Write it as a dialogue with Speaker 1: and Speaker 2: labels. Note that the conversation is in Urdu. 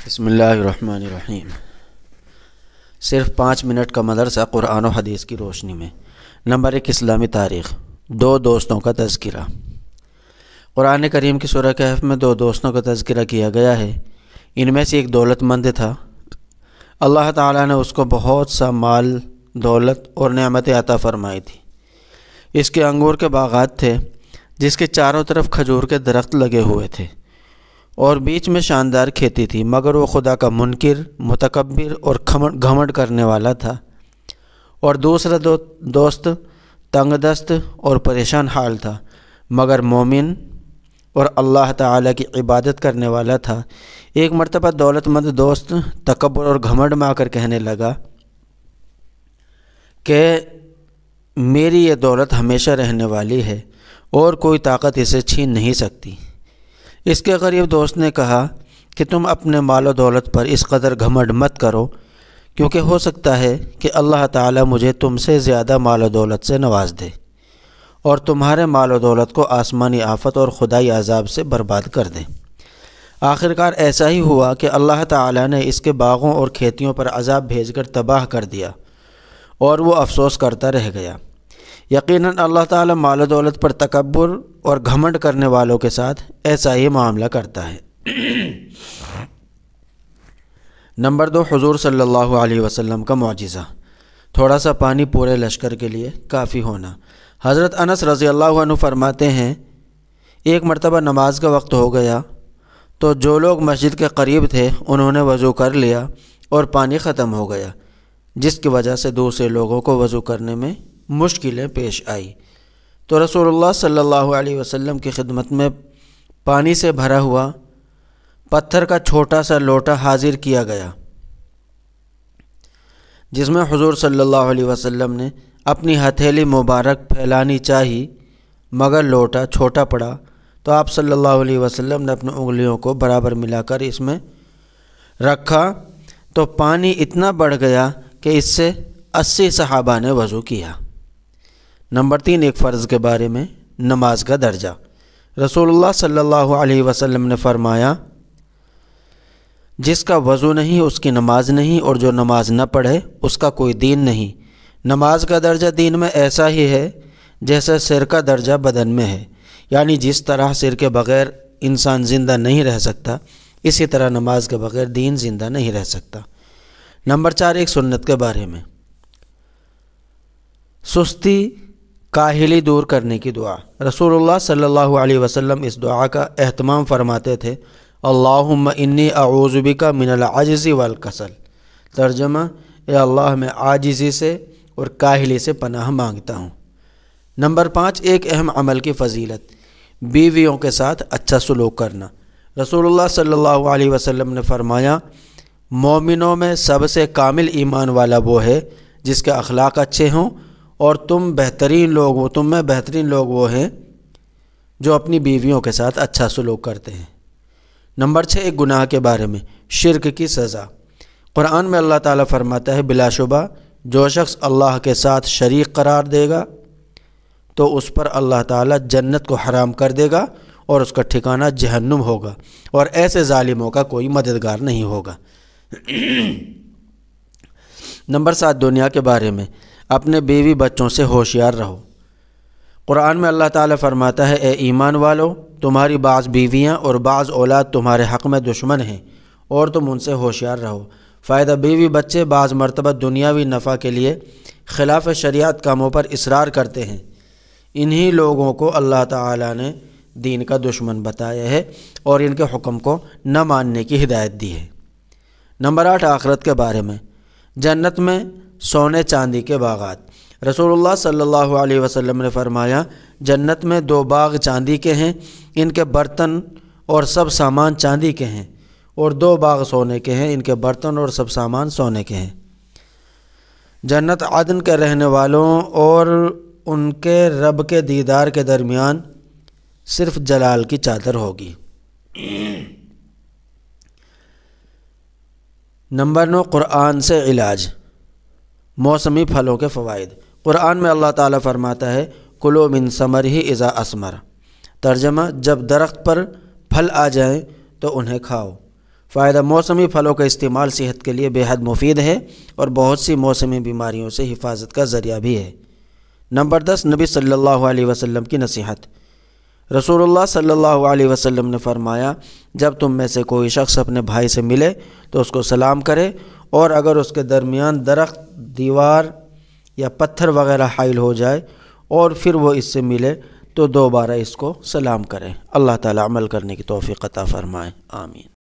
Speaker 1: بسم اللہ الرحمن الرحیم۔ صرف 5 منٹ کا مدرسہ قرآن و حدیث کی روشنی میں۔ نمبر 1، اسلامی تاریخ۔ 2 دوستوں کا تذکرہ۔ قرآن کریم کی سورہ کہف میں 2 دوستوں کا تذکرہ کیا گیا ہے۔ ان میں سے ایک دولت مند تھا، اللہ تعالیٰ نے اس کو بہت سا مال، دولت اور نعمتیں عطا فرمائی تھی۔ اس کے انگور کے باغات تھے جس کے چاروں طرف کھجور کے درخت لگے ہوئے تھے اور بیچ میں شاندار کھیتی تھی، مگر وہ خدا کا منکر، متکبر اور گھمنڈ کرنے والا تھا۔ اور دوسرا دوست تنگ دست اور پریشان حال تھا، مگر مومن اور اللہ تعالیٰ کی عبادت کرنے والا تھا۔ ایک مرتبہ دولت مند دوست تکبر اور گھمنڈ میں آ کر کہنے لگا کہ میری یہ دولت ہمیشہ رہنے والی ہے اور کوئی طاقت اسے چھین نہیں سکتی۔ اس کے غریب دوست نے کہا کہ تم اپنے مال و دولت پر اس قدر گھمنڈ مت کرو، کیونکہ ہو سکتا ہے کہ اللہ تعالیٰ مجھے تم سے زیادہ مال و دولت سے نواز دے اور تمہارے مال و دولت کو آسمانی آفت اور خدائی عذاب سے برباد کر دے۔ آخرکار ایسا ہی ہوا کہ اللہ تعالیٰ نے اس کے باغوں اور کھیتیوں پر عذاب بھیج کر تباہ کر دیا اور وہ افسوس کرتا رہ گیا۔ یقیناً اللہ تعالیٰ مال و دولت پر تکبر اور گھمنڈ کرنے والوں کے ساتھ ایسا ہی معاملہ کرتا ہے۔ نمبر 2، حضور صلی اللہ علیہ وسلم کا معجزہ۔ تھوڑا سا پانی پورے لشکر کے لیے کافی ہونا۔ حضرت انس رضی اللہ عنہ فرماتے ہیں، ایک مرتبہ نماز کا وقت ہو گیا تو جو لوگ مسجد کے قریب تھے انہوں نے وضو کر لیا اور پانی ختم ہو گیا، جس کی وجہ سے دوسرے لوگوں کو وضو کرنے میں مشکلیں پیش آئی، تو رسول اللہ صلی اللہ علیہ وسلم کی خدمت میں پانی سے بھرا ہوا پتھر کا چھوٹا سا لوٹا حاضر کیا گیا، جس میں حضور صلی اللہ علیہ وسلم نے اپنی ہتھیلی مبارک پھیلانی چاہی، مگر لوٹا چھوٹا پڑا، تو آپ صلی اللہ علیہ وسلم نے اپنی انگلیوں کو برابر ملا کر اس میں رکھا تو پانی اتنا بڑھ گیا کہ اس سے 80 صحابہ نے وضو کیا۔ نمبر 3، ایک فرض کے بارے میں، نماز کا درجہ۔ رسول اللہ صلی اللہ علیہ وسلم نے فرمایا، جس کا وضو نہیں اس کی نماز نہیں، اور جو نماز نہ پڑھے اس کا کوئی دین نہیں۔ نماز کا درجہ دین میں ایسا ہی ہے جیسے سر کا درجہ بدن میں ہے، یعنی جس طرح سر کے بغیر انسان زندہ نہیں رہ سکتا، اسی طرح نماز کے بغیر دین زندہ نہیں رہ سکتا۔ نمبر 4، ایک سنت کے بارے میں، سستی کاہلی دور کرنے کی دعا۔ رسول اللہ صلی اللہ علیہ وسلم اس دعا کا اہتمام فرماتے تھے، اللہم انی اعوذ بک من العجز والکسل۔ ترجمہ، اے اللہ میں عاجزی سے اور کاہلی سے پناہ مانگتا ہوں۔ نمبر 5، ایک اہم عمل کی فضیلت، بیویوں کے ساتھ اچھا سلوک کرنا۔ رسول اللہ صلی اللہ علیہ وسلم نے فرمایا، مومنوں میں سب سے کامل ایمان والا وہ ہے جس کے اخلاق اچھے ہوں، اور تم میں بہترین لوگ وہ ہیں جو اپنی بیویوں کے ساتھ اچھا سلوک کرتے ہیں۔ نمبر 6، ایک گناہ کے بارے میں، شرک کی سزا۔ قرآن میں اللہ تعالیٰ فرماتا ہے، بلا شبہ جو شخص اللہ کے ساتھ شریک قرار دے گا تو اس پر اللہ تعالیٰ جنت کو حرام کر دے گا اور اس کا ٹھکانہ جہنم ہوگا، اور ایسے ظالموں کا کوئی مددگار نہیں ہوگا۔ نمبر 7، دنیا کے بارے میں، اپنے بیوی بچوں سے ہوشیار رہو۔ قرآن میں اللہ تعالیٰ فرماتا ہے، اے ایمان والو، تمہاری بعض بیویاں اور بعض اولاد تمہارے حق میں دشمن ہیں اور تم ان سے ہوشیار رہو۔ فائدہ، بیوی بچے بعض مرتبہ دنیاوی نفع کے لیے خلاف شریعت کاموں پر اصرار کرتے ہیں، انہی لوگوں کو اللہ تعالیٰ نے دین کا دشمن بتایا ہے اور ان کے حکم کو نہ ماننے کی ہدایت دی ہے۔ نمبر 8، آخرت کے بارے میں، جنت میں سونے چاندی کے باغات۔ رسول اللہ صلی اللہ علیہ وسلم نے فرمایا، جنت میں 2 باغ چاندی کے ہیں، ان کے برتن اور سب سامان چاندی کے ہیں، اور 2 باغ سونے کے ہیں، ان کے برتن اور سب سامان سونے کے ہیں۔ جنت عدن کے رہنے والوں اور ان کے رب کے دیدار کے درمیان صرف جلال کی چادر ہوگی۔ نمبر 9، قرآن سے علاج، موسمی پھلوں کے فوائد۔ قرآن میں اللہ تعالیٰ فرماتا ہے، کلوا من ثمرہ اذا اثمر۔ ترجمہ، جب درخت پر پھل آ جائیں تو انہیں کھاؤ۔ فائدہ: موسمی پھلوں کا استعمال صحت کے لیے بے حد مفید ہے اور بہت سی موسمی بیماریوں سے حفاظت کا ذریعہ بھی ہے۔ نمبر 10، نبی صلی اللہ علیہ وسلم کی نصیحت۔ رسول اللہ صلی اللہ علیہ وسلم نے فرمایا، جب تم میں سے کوئی شخص اپنے بھائی سے ملے تو اس کو سلام کرے، اور اگر اس کے درمیان درخت، دیوار یا پتھر وغیرہ حائل ہو جائے اور پھر وہ اس سے ملے تو دوبارہ اس کو سلام کریں۔ اللہ تعالیٰ عمل کرنے کی توفیق عطا فرمائے، آمین۔